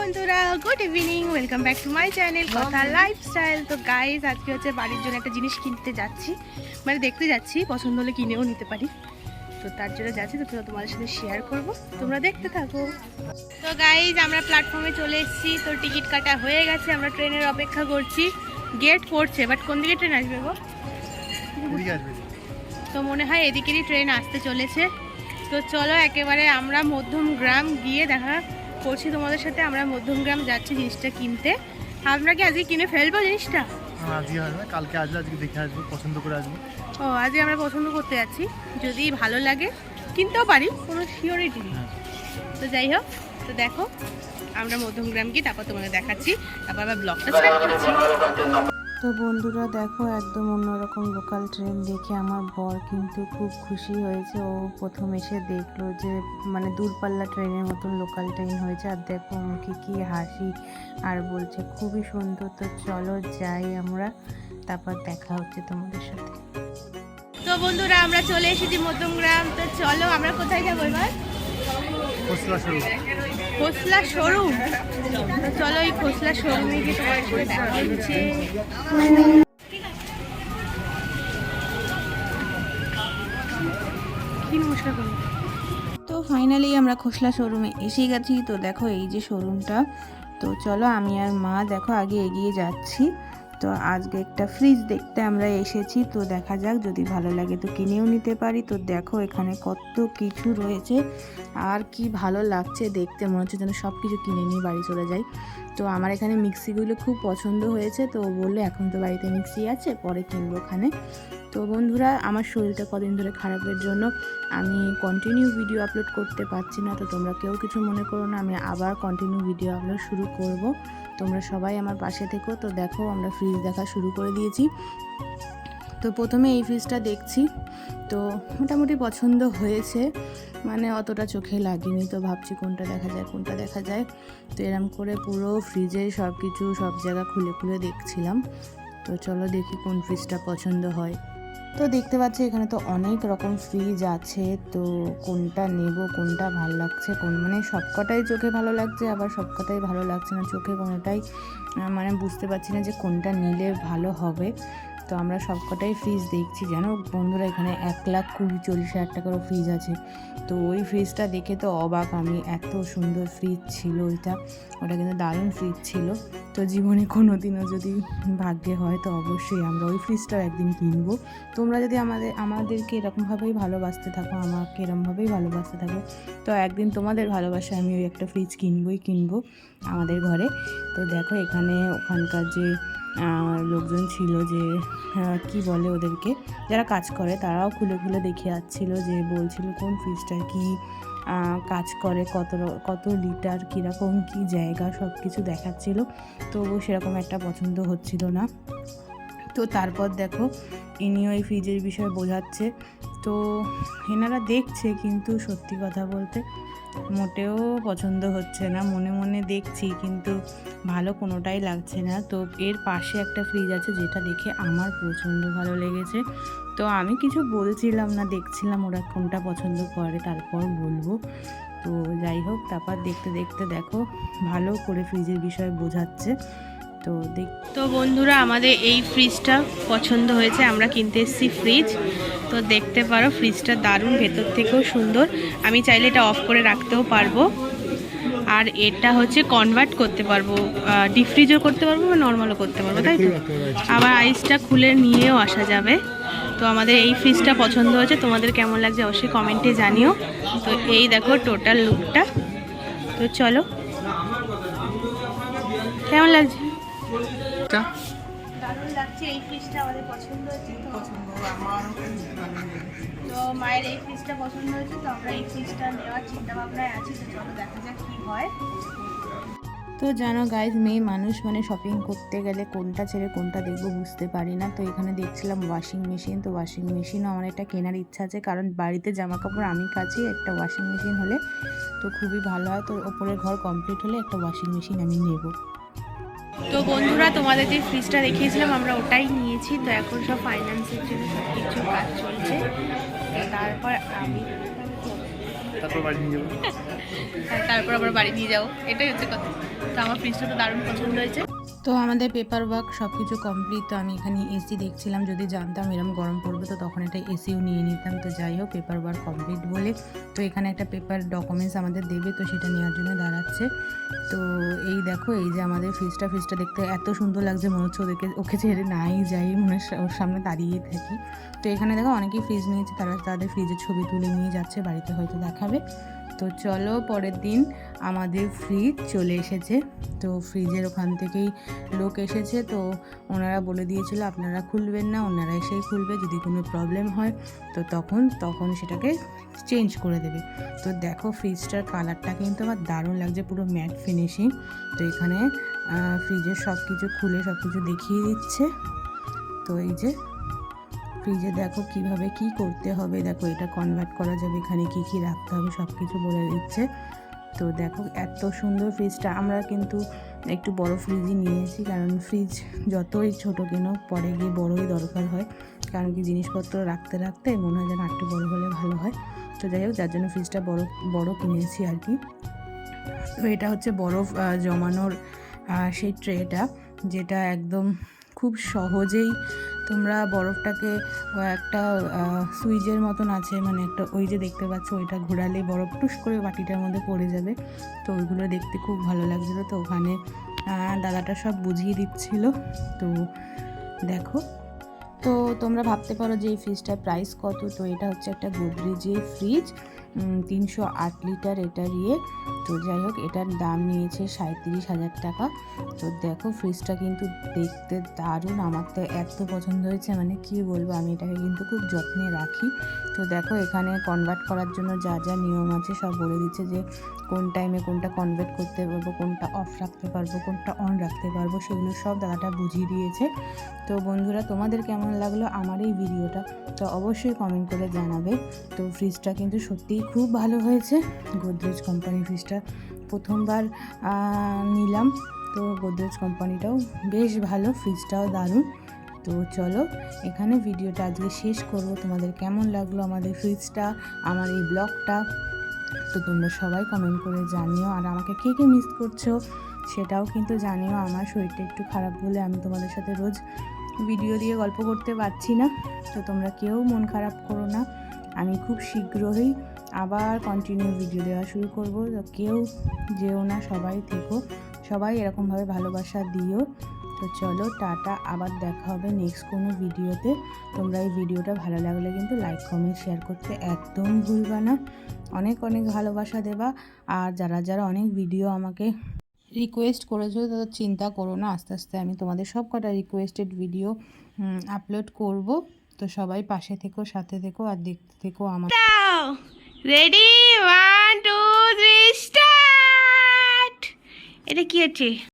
বন্ধুরা good evening, welcome back to my channel কথা lifestyle. তো গাইজ আজকে হচ্ছে বাড়ির জন্য একটা জিনিস কিনতে যাচ্ছি, মানে দেখতে যাচ্ছি, পছন্দ হলে কিনেও নিতে পারি। তো তার জন্য যাচ্ছি, তো তোমাদের সাথে শেয়ার করব, তোমরা দেখতে থাকো। তো গাইজ আমরা প্ল্যাটফর্মে চলে এসেছি, তো টিকিট কাটা হয়ে গেছে, আমরা ট্রেনের অপেক্ষা করছি। গেট পড়ছে, বাট কোন দিকে ট্রেন আসবে গো? তো মনে হয় এদিকেরই ট্রেন আসতে চলেছে। তো চলো একেবারে আমরা মধ্যমগ্রাম গিয়ে দেখা করছি তোমাদের সাথে। আমরা মধ্যমগ্রাম যাচ্ছি জিনিসটা কিনতে। আমরা কি আজকে কিনে ফেলবো জিনিসটা? আজকে হবে, কালকে আসবো, আজকে দেখে আসবো, পছন্দ করে আসবো। ও আজকে আমরা পছন্দ করতে যাচ্ছি, যদি ভালো লাগে কিনতেও পারি, কোনো সিওরিটি নেই। তো যাই হোক, তো দেখো আমরা মধ্যমগ্রাম গিয়ে তারপর তোমাকে দেখাচ্ছি, তারপর আবার ব্লগটা স্টার্ট করছি। তো বন্ধুরা দেখো, একদম অন্যরকম লোকাল ট্রেন দেখে আমার বর কিন্তু খুব খুশি হয়েছে। ও প্রথম এসে দেখলো যে মানে দূরপাল্লা ট্রেনের মতন লোকাল ট্রেন হয়েছে, আর দেখো মুখে কি হাসি, আর বলছে খুবই সুন্দর। তো চলো যাই আমরা, তারপর দেখা হচ্ছে তোমাদের সাথে। তো বন্ধুরা আমরা চলে এসেছি মধ্যমগ্রাম। তো চলো আমরা কোথায় যাবো এবার? খোসলা শোরুম। তো চলো এই খোসলা শোরুমে গিয়ে তোমার সাথে দেখা হচ্ছে। কি নমস্কার করুন। তো ফাইনালি আমরা খোসলা শোরুমে এসে গেছি। তো দেখো এই যে শোরুমটা। তো চলো আমি আর মা দেখো আগে এগিয়ে যাচ্ছি। তো আজকে একটা ফ্রিজ দেখতে আমরা এসেছি, তো দেখা যাক যদি ভালো লাগে তো কিনেও নিতে পারি। তো দেখো এখানে কত কিছু রয়েছে, আর কি ভালো লাগছে দেখতে, মনে হচ্ছে যেন সব কিছু কিনে নিয়ে বাড়ি চলে যাই। তো আমার এখানে মিক্সিগুলো খুব পছন্দ হয়েছে, তো বললো এখন তো বাড়িতে মিক্সি আছে, পরে কিনবো ওখানে। তো বন্ধুরা আমার শরীরটা কদিন ধরে খারাপের জন্য আমি কন্টিনিউ ভিডিও আপলোড করতে পারছি না, তো তোমরা কেউ কিছু মনে করো না, আমি আবার কন্টিনিউ ভিডিও আপলোড শুরু করব। তোমরা সবাই আমার পাশে থেকো। তো দেখো আমরা ফ্রিজ দেখা শুরু করে দিয়েছি। তো প্রথমে এই ফ্রিজটা দেখছি, তো মোটামুটি পছন্দ হয়েছে, মানে অতটা চোখে লাগেনি। তো ভাবছি কোনটা দেখা যায় কোনটা দেখা যায়। তো এরম করে পুরো ফ্রিজের সব কিছু সব জায়গা খুলে খুলে দেখছিলাম। তো চলো দেখি কোন ফ্রিজটা পছন্দ হয়। তো দেখতে পাচ্ছি এখানে তো অনেক রকম ফ্রিজ আছে, তো কোনটা নেব, কোনটা ভালো লাগছে, কোন মানে সবকটাই চোখে ভালো লাগছে, আবার সবকটাই ভালো লাগছে না চোখে, কোনোটাই মানে বুঝতে পারছি না যে কোনটা নিলে ভালো হবে। তো আমরা সবকটাই ফ্রিজ দেখছি, জানো বন্ধুরা এখানে 1,20,40,000 টাকারও ফ্রিজ আছে। তো ওই ফ্রিজটা দেখে তো অবাক আমি, এত সুন্দর ফ্রিজ ছিল ওটা কিন্তু দারুণ ফ্রিজ ছিল। তো জীবনে কোনো দিনও যদি ভাগ্যে হয় তো অবশ্যই আমরা ওই ফ্রিজটাও একদিন কিনবো। তোমরা যদি আমাদেরকে এরকমভাবেই ভালোবাসতে থাকো, আমাকে এরকমভাবেই ভালোবাসতে থাকো, তো একদিন তোমাদের ভালোবাসায় আমি ওই একটা ফ্রিজ কিনবো আমাদের ঘরে। তো দেখো এখানে ওখানকার যে লোকজন ছিল, যে কি বলে ওদেরকে, যারা কাজ করে, তারাও খুলে খুলে দেখে যাচ্ছিলো, যে বলছিল কোন ফ্রিজটা কি কাজ করে, কত লিটার, কীরকম কী জায়গা, সব কিছু দেখাচ্ছিলো। তো সেরকম একটা পছন্দ হচ্ছিল না। তো তারপর দেখো ইনি ওই ফ্রিজের বিষয়ে বোঝাচ্ছে। তো এনারা দেখছে, কিন্তু সত্যি কথা বলতে মোটেও পছন্দ হচ্ছে না। মনে মনে দেখছি কিন্তু ভালো কোনোটাই লাগছে না। তো এর পাশে একটা ফ্রিজ আছে যেটা দেখে আমার প্রচণ্ড ভালো লেগেছে। তো আমি কিছু বলছিলাম না, দেখছিলাম ওরা কোনটা পছন্দ করে, তারপর বলবো। তো যাই হোক, তারপর দেখতে দেখতে দেখো ভালো করে ফ্রিজের বিষয়ে বোঝাচ্ছে। তো বন্ধুরা আমাদের এই ফ্রিজটা পছন্দ হয়েছে, আমরা কিনতে এসেছি ফ্রিজ। তো দেখতে পারো ফ্রিজটা দারুণ, ভেতর থেকেও সুন্দর। আমি চাইলে এটা অফ করে রাখতেও পারবো, আর এটা হচ্ছে কনভার্ট করতে পারবো, ডিপ ফ্রিজও করতে পারবো বা নর্মালও করতে পারবো, তাই তো? আবার আইসটা খুলে নিয়েও আসা যাবে। তো আমাদের এই ফ্রিজটা পছন্দ হয়েছে, তোমাদের কেমন লাগছে অবশ্যই কমেন্টে জানিও। তো এই দেখো টোটাল লুকটা। তো চলো, কেমন লাগছে? দারুণ লাগছে, এই ফ্রিজটা আমাদের পছন্দ হয়েছে। তো মায়ের এই ফ্রিজটা পছন্দ হয়েছে, তো আমরা এই ফ্রিজটা নেওয়ার চিন্তা ভাবনায় আছি। তো চলো দেখা যাক কি হয়। তো জানো গাইজ, মেয়ে মানুষ মানে শপিং করতে গেলে কোনটা ছেড়ে কোনটা দেখবো বুঝতে পারি না। তো এখানে দেখছিলাম ওয়াশিং মেশিন, তো ওয়াশিং মেশিনও আমার একটা কেনার ইচ্ছা আছে, কারণ বাড়িতে জামা কাপড় আমি কাচি, একটা ওয়াশিং মেশিন হলে তো খুবই ভালো হয়। তো ওপরের ঘর কমপ্লিট হলে একটা ওয়াশিং মেশিন আমি নেব। তো বন্ধুরা তোমাদের যে ফ্রিজটা দেখিয়েছিলাম আমরা ওটাই নিয়েছি। তো এখন সব ফাইন্যান্সের জন্য সব কিছু কাজ চলছে। তারপর আমি তারপর বাড়ি নিয়ে যাবো। তারপর আবার বাড়ি নিয়ে যাবো, এটাই হচ্ছে কথা। তো আমার ফ্রিজটা তো দারুণ পছন্দ হয়েছে। তো আমাদের পেপার ওয়ার্ক সব কিছু কমপ্লিট। তো আমি এখানে এসি দেখছিলাম, যদি জানতাম এরকম গরম পড়বে তো তখন এটা এসিও নিয়ে নিতাম। তো যাই হোক, পেপার ওয়ার্ক কমপ্লিট বলে তো এখানে একটা পেপার ডকুমেন্টস আমাদের দেবে, তো সেটা নেওয়ার জন্য দাঁড়াচ্ছে। তো এই দেখো, এই যে আমাদের ফ্রিজটা দেখতে এত সুন্দর লাগছে, মনে হচ্ছে ওকে ছেড়ে নাই যাই, মনে হয় ওর সামনে দাঁড়িয়ে থাকি। তো এখানে দেখো অনেকেই ফ্রিজ নিয়েছে, তারা তাদের ফ্রিজের ছবি তুলে নিয়ে যাচ্ছে, বাড়িতে হয়তো দেখাবে। তো চলো, পরের দিন আমাদের ফ্রিজ চলে এসেছে। তো ফ্রিজের ওখান থেকেই লোক এসেছে, তো ওনারা বলে দিয়েছিল আপনারা খুলবেন না, ওনারা এসেই খুলবে, যদি কোনো প্রবলেম হয় তো তখন সেটাকে চেঞ্জ করে দেবে। তো দেখো ফ্রিজটার কালারটা কিন্তু আমার দারুণ লাগছে, পুরো ম্যাট ফিনিশিং। তো এখানে ফ্রিজের সব কিছু খুলে সব কিছু দেখিয়ে দিচ্ছে। তো এই যে ফ্রিজে দেখো কিভাবে কি করতে হবে, দেখো এটা কনভার্ট করা যাবে, এখানে কি কি রাখতে হবে সব কিছু বলে দিচ্ছে। তো দেখো এত সুন্দর ফ্রিজটা। আমরা কিন্তু একটু বড় ফ্রিজই নিয়েছি, কারণ ফ্রিজ যতই ছোট কেন পরে গিয়ে বড়ই দরকার হয়, কারণ কি জিনিসপত্র রাখতে রাখতে মনে হয় যেন একটু বড় হলে ভালো হয়। তো যাই হোক, যার জন্য ফ্রিজটা বড় কিনেছি আর কি। তো এটা হচ্ছে বরফ জমানোর সেই ট্রেটা, যেটা একদম খুব সহজেই তোমরা বরফটাকে একটা সুইচের মতন আছে, মানে একটা ওই যে দেখতে পাচ্ছ ওইটা ঘোরালে বরফ টুস করে বাটিটার মধ্যে পড়ে যাবে। তো ওইগুলো দেখতে খুব ভালো লাগছিলো। তো ওখানে দাদাটা সব বুঝিয়ে দিচ্ছিল। তো দেখো, তো তোমরা ভাবতে পারো যে এই ফ্রিজটার প্রাইস কত। তো এটা হচ্ছে একটা গোদরেজের ফ্রিজ, 308 লিটার এটার ইয়ে। তো যাই হোক, এটার দাম নিয়েছে 37,000 টাকা। তো দেখো ফ্রিজটা কিন্তু দেখতে দারুণ, আমার তো এত পছন্দ হয়েছে, মানে কি বলবো, আমি এটাকে কিন্তু খুব যত্নে রাখি। তো দেখো এখানে কনভার্ট করার জন্য যা যা নিয়ম আছে সব বলে দিচ্ছে, যে কোন টাইমে কোনটা কনভার্ট করতে পারবো, কোনটা অফ রাখতে পারবো, কোনটা অন রাখতে পারবো, সেগুলো সব দাদাটা বুঝিয়ে দিয়েছে। তো বন্ধুরা, তোমাদের কেমন লাগলো আমার এই ভিডিওটা তো অবশ্যই কমেন্ট করে জানাবে। তো ফ্রিজটা কিন্তু সত্যিই খুব ভালো হয়েছে। গোদরেজ কোম্পানির ফ্রিজটা প্রথমবার নিলাম, তো গোদরেজ কোম্পানিটাও বেশ ভালো, ফ্রিজটাও দারুণ। তো চলো, এখানে ভিডিওটা আজকে শেষ করব। তোমাদের কেমন লাগলো আমাদের ফ্রিজটা, আমার এই ব্লগটা, তো তোমরা সবাই কমেন্ট করে জানিও। আর আমাকে কে কে মিস করছো সেটাও কিন্তু জানিও। আমার শরীরটা একটু খারাপ বলে আমি তোমাদের সাথে রোজ ভিডিও দিয়ে গল্প করতে পারছি না। তো তোমরা কেউ মন খারাপ করো না, আমি খুব শীঘ্রই আবার কন্টিনিউ ভিডিও দেওয়া শুরু করব। তো কেউ যেও না, সবাই থেকো, সবাই এরকমভাবে ভালোবাসা দিও। তো চলো, টাটা, আবার দেখা হবে নেক্সট কোনো ভিডিওতে। তোমরা এই ভিডিওটা ভালো লাগলে কিন্তু লাইক কমেন্ট শেয়ার করতে একদম ভুলবা না। অনেক অনেক ভালোবাসা দেবা। আর যারা যারা অনেক ভিডিও আমাকে রিকোয়েস্ট করেছো, তো চিন্তা করো না, আস্তে আস্তে আমি তোমাদের সব কটা রিকোয়েস্টেড ভিডিও আপলোড করব। তো সবাই পাশে থেকো, সাথে থেকো, আর দেখতে থেকো আমার। Ready, 1 2 3 start. এটা কি আছে?